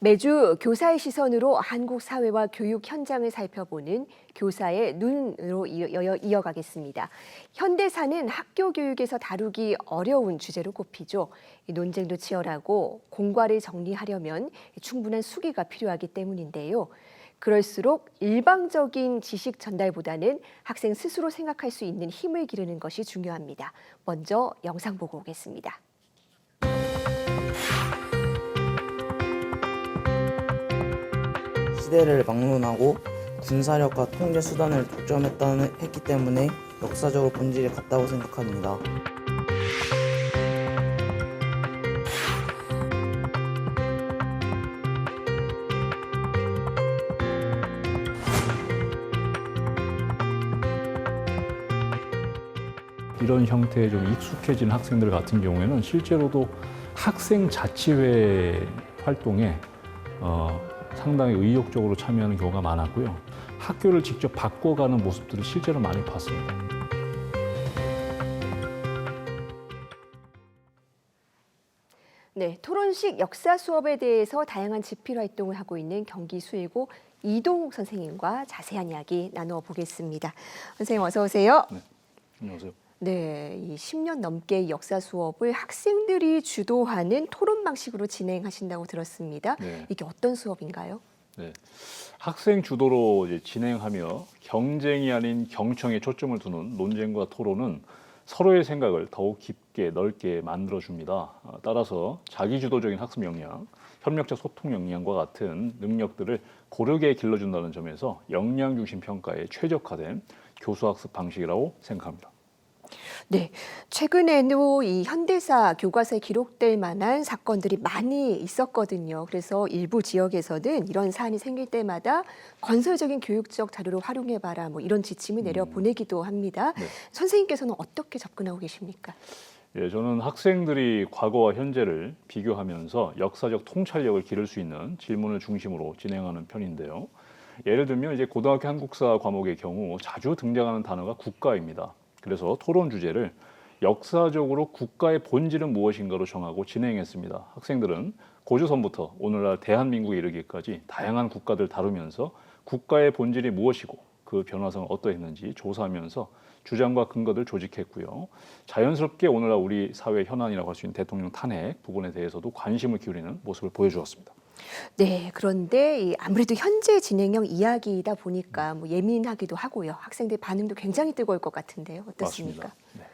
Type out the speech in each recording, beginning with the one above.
매주 교사의 시선으로 한국 사회와 교육 현장을 살펴보는 교사의 눈으로 이어가겠습니다. 현대사는 학교 교육에서 다루기 어려운 주제로 꼽히죠. 이 논쟁도 치열하고 공과를 정리하려면 충분한 수기가 필요하기 때문인데요. 그럴수록 일방적인 지식 전달보다는 학생 스스로 생각할 수 있는 힘을 기르는 것이 중요합니다. 먼저 영상 보고 오겠습니다. 시대를 막론하고 군사력과 통제 수단을 독점했기 때문에 역사적으로 본질이 같다고 생각합니다. 이런 형태에 좀 익숙해진 학생들 같은 경우에는 실제로도 학생 자치회 활동에 상당히 의욕적으로 참여하는 경우가 많았고요. 학교를 직접 바꿔가는 모습들을 실제로 많이 봤습니다. 네, 토론식 역사 수업에 대해서 다양한 집필 활동을 하고 있는 경기 수의고 이동욱 선생님과 자세한 이야기 나누어 보겠습니다. 선생님 어서 오세요. 네, 안녕하세요. 네, 이 10년 넘게 역사 수업을 학생들이 주도하는 토론 방식으로 진행하신다고 들었습니다. 네. 이게 어떤 수업인가요? 네, 학생 주도로 이제 진행하며 경쟁이 아닌 경청에 초점을 두는 논쟁과 토론은 서로의 생각을 더욱 깊게 넓게 만들어줍니다. 따라서 자기주도적인 학습 역량, 협력적 소통 역량과 같은 능력들을 고르게 길러준다는 점에서 역량 중심 평가에 최적화된 교수학습 방식이라고 생각합니다. 네, 최근에도 이 현대사 교과서에 기록될 만한 사건들이 많이 있었거든요. 그래서 일부 지역에서는 이런 사안이 생길 때마다 건설적인 교육적 자료로 활용해봐라 뭐 이런 지침을 내려 보내기도 합니다. 네. 선생님께서는 어떻게 접근하고 계십니까? 예, 저는 학생들이 과거와 현재를 비교하면서 역사적 통찰력을 기를 수 있는 질문을 중심으로 진행하는 편인데요. 예를 들면 이제 고등학교 한국사 과목의 경우 자주 등장하는 단어가 국가입니다. 그래서 토론 주제를 역사적으로 국가의 본질은 무엇인가로 정하고 진행했습니다. 학생들은 고조선부터 오늘날 대한민국에 이르기까지 다양한 국가들 다루면서 국가의 본질이 무엇이고 그 변화성은 어떠했는지 조사하면서 주장과 근거를 조직했고요. 자연스럽게 오늘날 우리 사회 현안이라고 할 수 있는 대통령 탄핵 부분에 대해서도 관심을 기울이는 모습을 보여주었습니다. 네, 그런데 아무래도 현재 진행형 이야기이다 보니까 뭐 예민하기도 하고요. 학생들 반응도 굉장히 뜨거울 것 같은데요. 어떻습니까? 맞습니다. 네.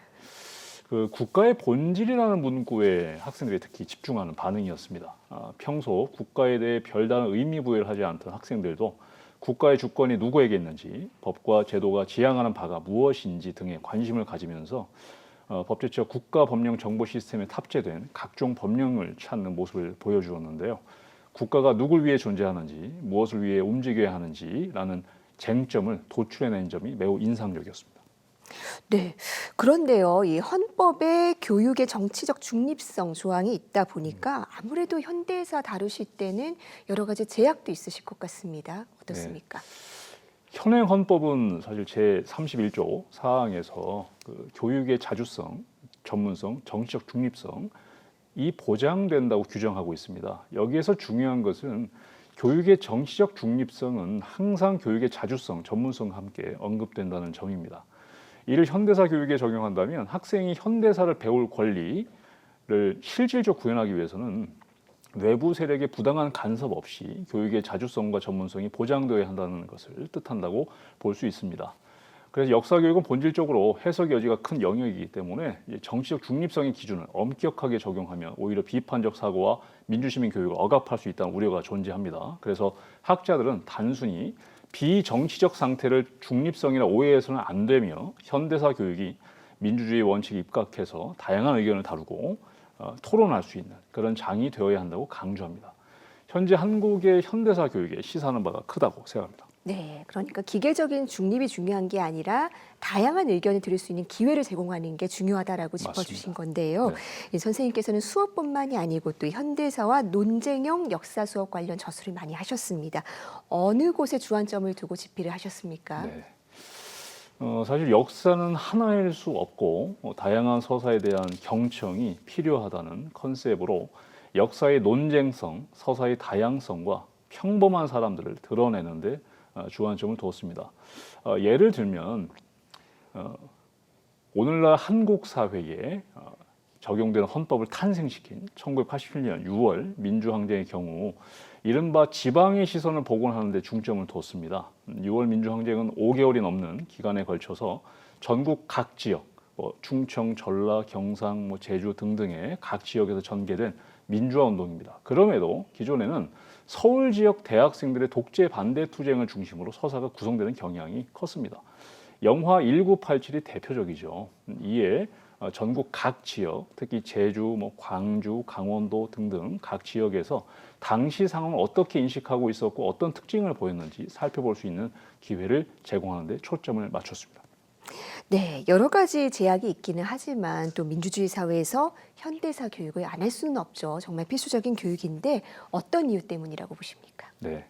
그 국가의 본질이라는 문구에 학생들이 특히 집중하는 반응이었습니다. 평소 국가에 대해 별다른 의미 부여를 하지 않던 학생들도 국가의 주권이 누구에게 있는지, 법과 제도가 지향하는 바가 무엇인지 등에 관심을 가지면서 법제처 국가법령 정보 시스템에 탑재된 각종 법령을 찾는 모습을 보여주었는데요. 국가가 누굴 위해 존재하는지, 무엇을 위해 움직여야 하는지라는 쟁점을 도출해낸 점이 매우 인상적이었습니다. 네, 그런데요, 이 헌법에 교육의 정치적 중립성 조항이 있다 보니까 아무래도 현대사 다루실 때는 여러 가지 제약도 있으실 것 같습니다. 어떻습니까? 현행 헌법은 사실 제31조 사항에서 그 교육의 자주성, 전문성, 정치적 중립성 이 보장된다고 규정하고 있습니다. 여기에서 중요한 것은 교육의 정치적 중립성은 항상 교육의 자주성, 전문성과 함께 언급된다는 점입니다. 이를 현대사 교육에 적용한다면 학생이 현대사를 배울 권리를 실질적 구현하기 위해서는 외부 세력의 부당한 간섭 없이 교육의 자주성과 전문성이 보장되어야 한다는 것을 뜻한다고 볼 수 있습니다. 그래서 역사교육은 본질적으로 해석 여지가 큰 영역이기 때문에 정치적 중립성의 기준을 엄격하게 적용하면 오히려 비판적 사고와 민주시민 교육을 억압할 수 있다는 우려가 존재합니다. 그래서 학자들은 단순히 비정치적 상태를 중립성이라 오해해서는 안 되며 현대사 교육이 민주주의 원칙에 입각해서 다양한 의견을 다루고 토론할 수 있는 그런 장이 되어야 한다고 강조합니다. 현재 한국의 현대사 교육에 시사하는 바가 크다고 생각합니다. 네, 그러니까 기계적인 중립이 중요한 게 아니라 다양한 의견을 들을 수 있는 기회를 제공하는 게 중요하다라고 짚어주신 맞습니다. 건데요. 네. 이 선생님께서는 수업뿐만이 아니고 또 현대사와 논쟁형 역사 수업 관련 저술을 많이 하셨습니다. 어느 곳에 주안점을 두고 집필을 하셨습니까? 네. 사실 역사는 하나일 수 없고 다양한 서사에 대한 경청이 필요하다는 컨셉으로 역사의 논쟁성, 서사의 다양성과 평범한 사람들을 드러내는데 주안점을 두었습니다. 예를 들면 오늘날 한국 사회에 적용되는 헌법을 탄생시킨 1987년 6월 민주항쟁의 경우 이른바 지방의 시선을 복원하는 데 중점을 뒀습니다. 6월 민주항쟁은 5개월이 넘는 기간에 걸쳐서 전국 각 지역, 충청, 전라, 경상, 제주 등등의 각 지역에서 전개된 민주화 운동입니다. 그럼에도 기존에는 서울 지역 대학생들의 독재 반대 투쟁을 중심으로 서사가 구성되는 경향이 컸습니다. 영화 1987이 대표적이죠. 이에 전국 각 지역, 특히 제주, 광주, 강원도 등등 각 지역에서 당시 상황을 어떻게 인식하고 있었고 어떤 특징을 보였는지 살펴볼 수 있는 기회를 제공하는 데 초점을 맞췄습니다. 네, 여러 가지 제약이 있기는 하지만 또 민주주의 사회에서 현대사 교육을 안 할 수는 없죠. 정말 필수적인 교육인데 어떤 이유 때문이라고 보십니까? 네,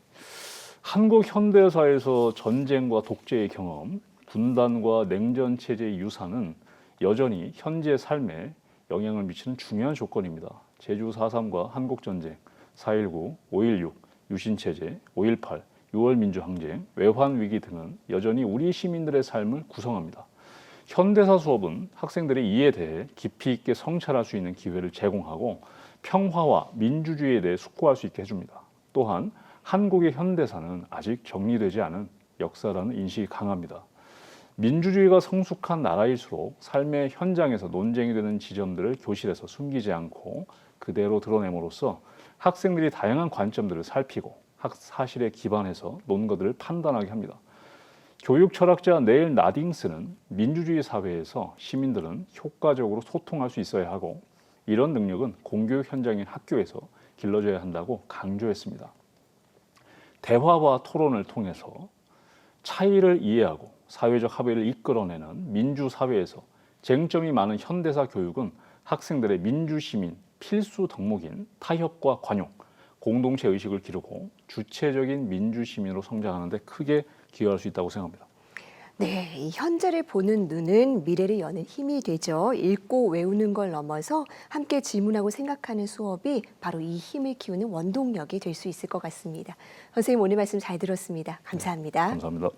한국 현대사에서 전쟁과 독재의 경험, 분단과 냉전 체제의 유산은 여전히 현재 삶에 영향을 미치는 중요한 조건입니다. 제주 4.3과 한국전쟁, 4.19, 5.16, 유신체제, 5.18, 6월 민주항쟁, 외환위기 등은 여전히 우리 시민들의 삶을 구성합니다. 현대사 수업은 학생들의 이에 대해 깊이 있게 성찰할 수 있는 기회를 제공하고 평화와 민주주의에 대해 숙고할 수 있게 해줍니다. 또한 한국의 현대사는 아직 정리되지 않은 역사라는 인식이 강합니다. 민주주의가 성숙한 나라일수록 삶의 현장에서 논쟁이 되는 지점들을 교실에서 숨기지 않고 그대로 드러냄으로써 학생들이 다양한 관점들을 살피고 사실에 기반해서 논거들을 판단하게 합니다. 교육 철학자 네일 나딩스는 민주주의 사회에서 시민들은 효과적으로 소통할 수 있어야 하고 이런 능력은 공교육 현장인 학교에서 길러져야 한다고 강조했습니다. 대화와 토론을 통해서 차이를 이해하고 사회적 합의를 이끌어내는 민주사회에서 쟁점이 많은 현대사 교육은 학생들의 민주시민 필수 덕목인 타협과 관용, 공동체 의식을 기르고 주체적인 민주시민으로 성장하는 데 크게 기여할 수 있다고 생각합니다. 네, 이 현재를 보는 눈은 미래를 여는 힘이 되죠. 읽고 외우는 걸 넘어서 함께 질문하고 생각하는 수업이 바로 이 힘을 키우는 원동력이 될 수 있을 것 같습니다. 선생님 오늘 말씀 잘 들었습니다. 감사합니다. 감사합니다.